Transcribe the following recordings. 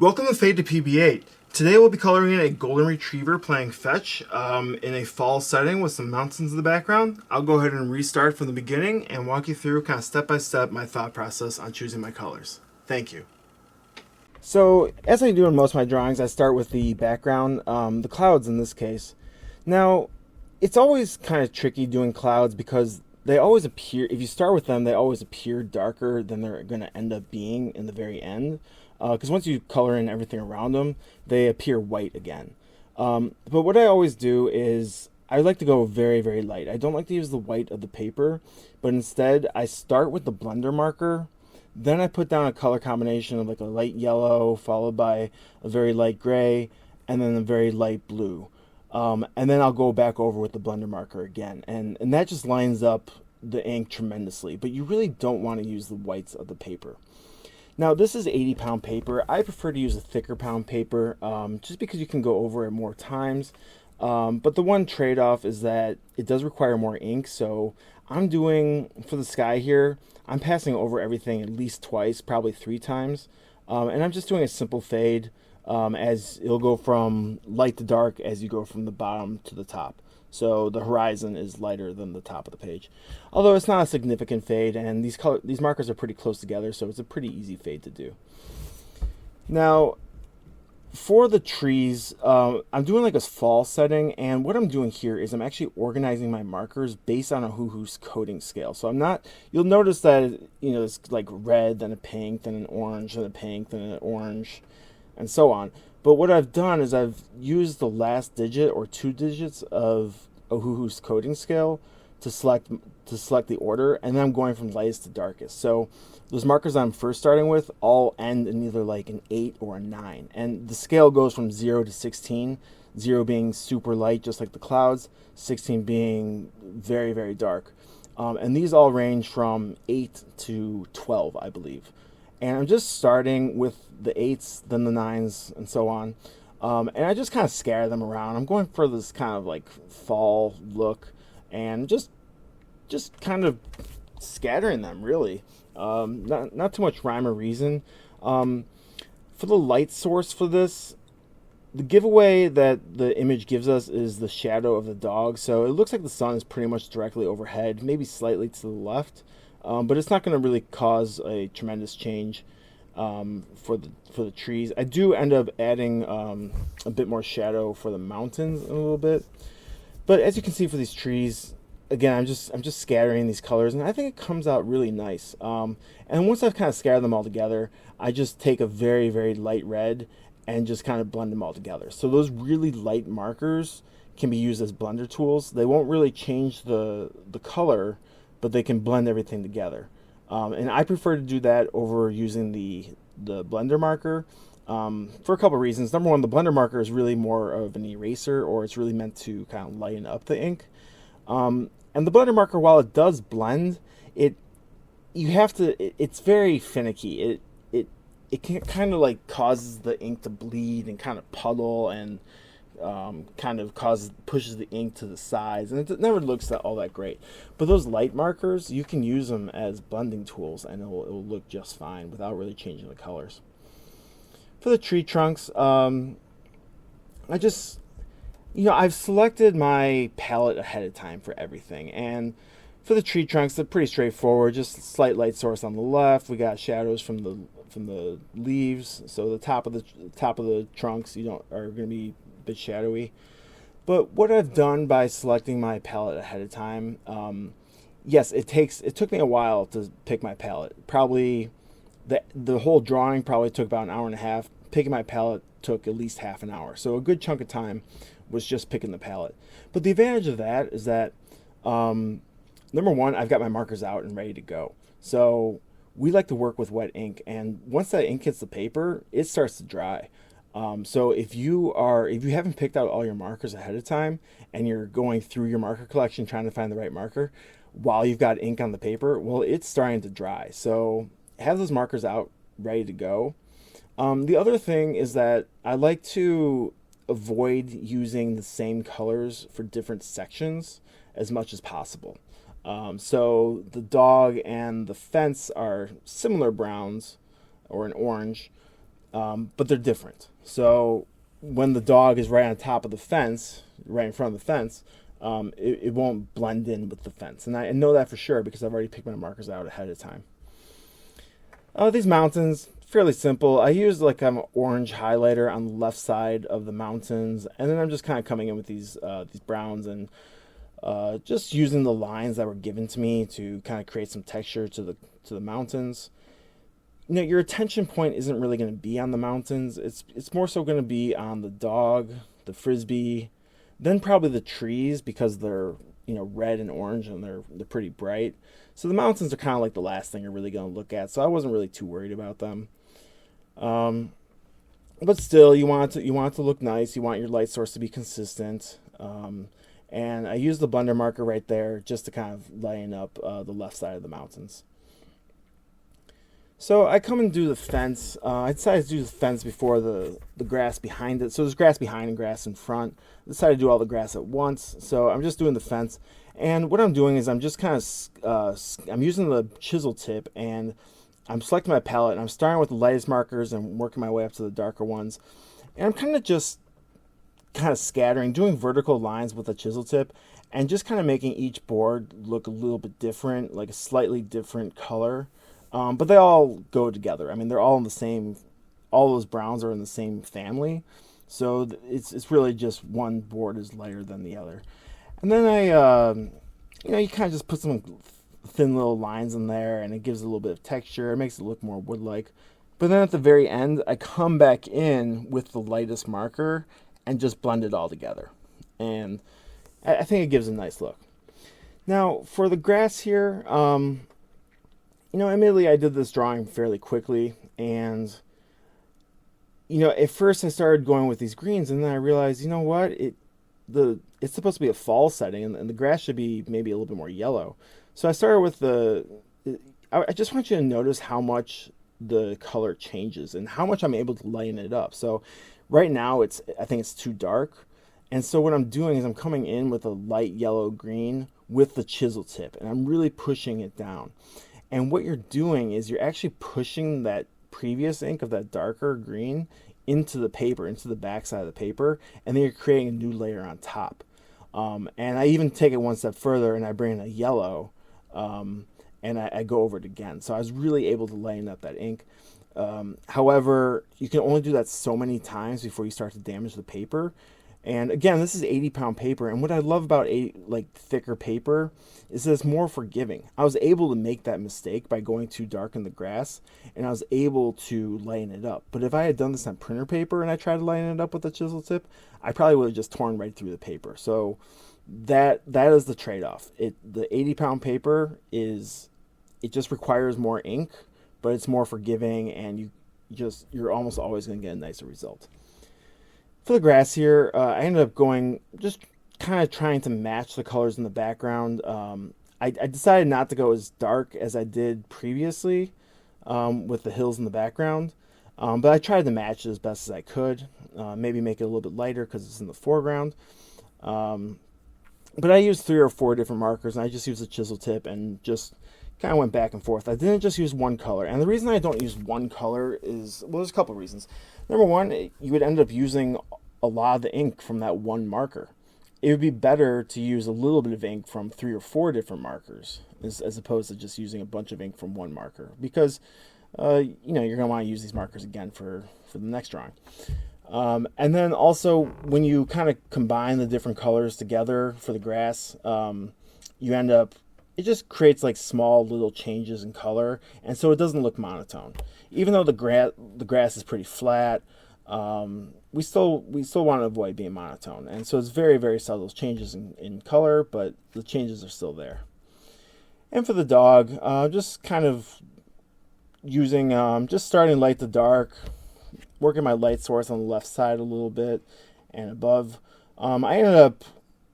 Welcome to Fade to PB8. Today we'll be coloring in a golden retriever playing fetch in a fall setting with some mountains in the background. I'll go ahead and restart from the beginning and walk you through kind of step by step my thought process on choosing my colors. Thank you. So as I do in most of my drawings, I start with the background, the clouds in this case. Now, it's always kind of tricky doing clouds because they always appear, if you start with them, they always appear darker than they're going to end up being in the very end. Because once you color in everything around them, they appear white again. But what I always do is I like to go very, very light. I don't like to use the white of the paper, but instead I start with the blender marker. Then I put down a color combination of like a light yellow, followed by a very light gray, and then a very light blue. And then I'll go back over with the blender marker again. And that just lines up the ink tremendously. But you really don't want to use the whites of the paper. Now, this is 80-pound paper. I prefer to use a thicker pound paper just because you can go over it more times. But the one trade-off is that it does require more ink. So I'm doing, for the sky here, I'm passing over everything at least twice, probably 3 times. And I'm just doing a simple fade as it'll go from light to dark as you go from the bottom to the top. So the horizon is lighter than the top of the page. Although it's not a significant fade, and these markers are pretty close together, so it's a pretty easy fade to do. Now, for the trees, I'm doing like a fall setting, and what I'm doing here is I'm actually organizing my markers based on a Ohuhu's coating scale. So I'm not, you'll notice that, it's like red, then a pink, then an orange, then a pink, then an orange, and so on. But what I've done is I've used the last digit or 2 digits of Ohuhu's coating scale to select the order, and then I'm going from lightest to darkest. So those markers I'm first starting with all end in either like an 8 or a 9. And the scale goes from 0 to 16, 0 being super light, just like the clouds, 16 being very, very dark. And these all range from 8 to 12, I believe. And I'm just starting with the 8s, then the 9s, and so on. And I just kind of scatter them around. I'm going for this kind of like fall look and just kind of scattering them, really. Not too much rhyme or reason. For the light source for this, the giveaway that the image gives us is the shadow of the dog. So it looks like the sun is pretty much directly overhead, maybe slightly to the left. But it's not going to really cause a tremendous change for the trees. I do end up adding a bit more shadow for the mountains in a little bit. But as you can see for these trees, again, I'm just scattering these colors, and I think it comes out really nice. And once I've kind of scattered them all together, I just take a very, very light red and just kind of blend them all together. So those really light markers can be used as blender tools. They won't really change the color, but they can blend everything together. And I prefer to do that over using the blender marker for a couple of reasons. Number one, the blender marker is really more of an eraser, or it's really meant to kind of lighten up the ink. And the blender marker, while it does blend, it's very finicky. It can kind of like causes the ink to bleed and kind of puddle and kind of pushes the ink to the sides, and it never looks all that great. But those light markers, you can use them as blending tools, and it'll look just fine without really changing the colors. For the tree trunks, I've selected my palette ahead of time for everything, and for the tree trunks, they're pretty straightforward. Just slight light source on the left. We got shadows from the leaves, so the top of the trunks are going to be bit shadowy. But what I've done by selecting my palette ahead of time, yes, it took me a while to pick my palette. Probably the whole drawing probably took about an hour and a half. Picking my palette took at least half an hour. So a good chunk of time was just picking the palette. But the advantage of that is that number one, I've got my markers out and ready to go. So we like to work with wet ink, and once that ink hits the paper, it starts to dry. So if you haven't picked out all your markers ahead of time and you're going through your marker collection trying to find the right marker while you've got ink on the paper, well, it's starting to dry. So have those markers out ready to go. The other thing is that I like to avoid using the same colors for different sections as much as possible. So the dog and the fence are similar browns or an orange. but they're different. So when the dog is right on top of the fence, right in front of the fence, it won't blend in with the fence. And I know that for sure because I've already picked my markers out ahead of time. These mountains, fairly simple. I use like an orange highlighter on the left side of the mountains, and then I'm just kind of coming in with these browns and just using the lines that were given to me to kind of create some texture to the mountains. Your attention point isn't really going to be on the mountains. It's more so going to be on the dog, the frisbee, then probably the trees because they're red and orange and they're pretty bright. So the mountains are kind of like the last thing you're really going to look at. So I wasn't really too worried about them. But still, you want it to look nice. You want your light source to be consistent. And I used the blender marker right there just to kind of line up the left side of the mountains. So I come and do the fence. I decided to do the fence before the grass behind it. So there's grass behind and grass in front. I decided to do all the grass at once. So I'm just doing the fence. And what I'm doing is I'm just kind of, I'm using the chisel tip and I'm selecting my palette. And I'm starting with the lightest markers and working my way up to the darker ones. And I'm kind of scattering, doing vertical lines with a chisel tip. And just kind of making each board look a little bit different, like a slightly different color. But they all go together. I mean, they're all in the same. All those browns are in the same family, so it's really just one board is lighter than the other. And then you kind of just put some thin little lines in there, and it gives it a little bit of texture. It makes it look more wood-like. But then at the very end, I come back in with the lightest marker and just blend it all together, and I think it gives a nice look. Now for the grass here. Admittedly, I did this drawing fairly quickly, and at first I started going with these greens, and then I realized, what, it's supposed to be a fall setting, and the grass should be maybe a little bit more yellow. So I started with I just want you to notice how much the color changes and how much I'm able to lighten it up. So right now I think it's too dark, and so what I'm doing is I'm coming in with a light yellow green with the chisel tip, and I'm really pushing it down. And what you're doing is you're actually pushing that previous ink of that darker green into the paper, into the backside of the paper, and then you're creating a new layer on top. And I even take it one step further and I bring in a yellow, and I go over it again. So I was really able to lighten up that ink. However, you can only do that so many times before you start to damage the paper. And again, this is 80-pound paper, and what I love about thicker paper is that it's more forgiving. I was able to make that mistake by going too dark in the grass, and I was able to lighten it up. But if I had done this on printer paper and I tried to lighten it up with a chisel tip, I probably would have just torn right through the paper. So that is the trade-off. The 80-pound paper it just requires more ink, but it's more forgiving, and you're almost always going to get a nicer result. For the grass here, I ended up going just kind of trying to match the colors in the background. I decided not to go as dark as I did previously with the hills in the background, but I tried to match it as best as I could. Maybe make it a little bit lighter because it's in the foreground. But I used 3 or 4 different markers, and I just used a chisel tip and just kind of went back and forth. I didn't just use one color, and the reason I don't use one color is, well, there's a couple of reasons. Number one, you would end up using a lot of the ink from that one marker. It would be better to use a little bit of ink from 3 or 4 different markers as opposed to just using a bunch of ink from one marker, because you're going to want to use these markers again for the next drawing. And then also when you kind of combine the different colors together for the grass, you end up, it just creates like small little changes in color, and so it doesn't look monotone. Even though the grass is pretty flat, we still want to avoid being monotone, and so it's very, very subtle changes in color, but the changes are still there. And for the dog, just kind of using, just starting light to dark, working my light source on the left side a little bit and above. I ended up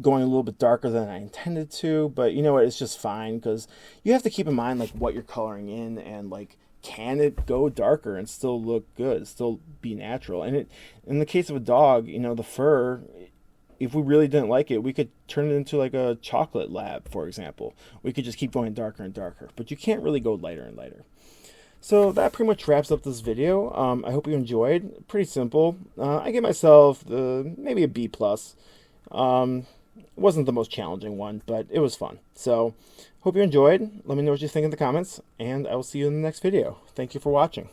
going a little bit darker than I intended to, but you know what, it's just fine, because you have to keep in mind like what you're coloring in, and like, can it go darker and still look good, still be natural? And in the case of a dog, the fur, if we really didn't like it, we could turn it into like a chocolate lab, for example. We could just keep going darker and darker, but you can't really go lighter and lighter. So that pretty much wraps up this video. I hope you enjoyed. Pretty simple. I gave myself maybe a B plus. It wasn't the most challenging one, but it was fun. So hope you enjoyed. Let me know what you think in the comments, and I will see you in the next video. Thank you for watching.